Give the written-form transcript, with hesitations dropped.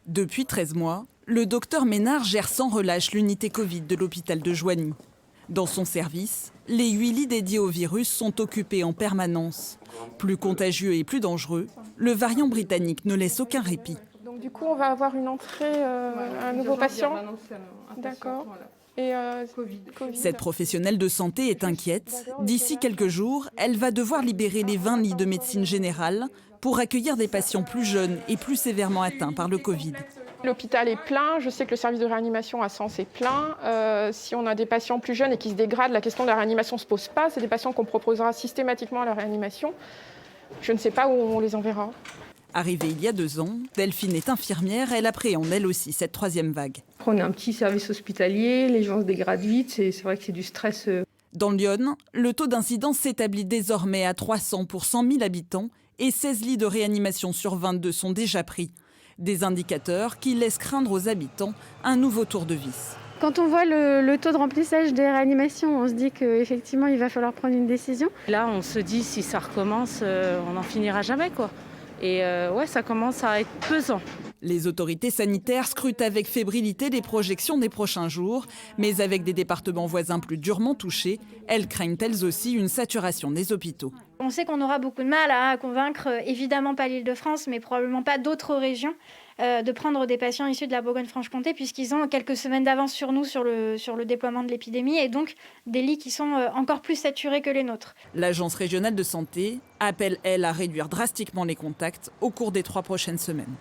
Depuis 13 mois, le docteur Ménard gère sans relâche l'unité Covid de l'hôpital de Joigny. Dans son service, les 8 lits dédiés au virus sont occupés en permanence. Plus contagieux et plus dangereux, le variant britannique ne laisse aucun répit. Donc du coup, on va avoir une entrée, un nouveau patient. D'accord. Et Covid. Cette professionnelle de santé est inquiète. D'ici quelques jours, elle va devoir libérer les 20 lits de médecine générale pour accueillir des patients plus jeunes et plus sévèrement atteints par le Covid. L'hôpital est plein, je sais que le service de réanimation à Sens est plein. Si on a des patients plus jeunes et qui se dégradent, la question de la réanimation ne se pose pas. C'est des patients qu'on proposera systématiquement à la réanimation. Je ne sais pas où on les enverra. Arrivée il y a 2 ans, Delphine est infirmière, elle appréhende elle aussi cette 3e vague. On est un petit service hospitalier, les gens se dégradent vite, c'est vrai que c'est du stress. Dans l'Yonne, le taux d'incidence s'établit désormais à 300 pour 100 000 habitants et 16 lits de réanimation sur 22 sont déjà pris. Des indicateurs qui laissent craindre aux habitants un nouveau tour de vis. Quand on voit le taux de remplissage des réanimations, on se dit qu'effectivement il va falloir prendre une décision. Là, on se dit si ça recommence, on n'en finira jamais, quoi. Et ouais, ça commence à être pesant. Les autorités sanitaires scrutent avec fébrilité les projections des prochains jours, mais avec des départements voisins plus durement touchés, elles craignent elles aussi une saturation des hôpitaux. On sait qu'on aura beaucoup de mal à convaincre, évidemment pas l'Île-de-France, mais probablement pas d'autres régions, de prendre des patients issus de la Bourgogne-Franche-Comté, puisqu'ils ont quelques semaines d'avance sur nous sur le déploiement de l'épidémie, et donc des lits qui sont encore plus saturés que les nôtres. L'Agence régionale de santé appelle, elle, à réduire drastiquement les contacts au cours des 3 prochaines semaines.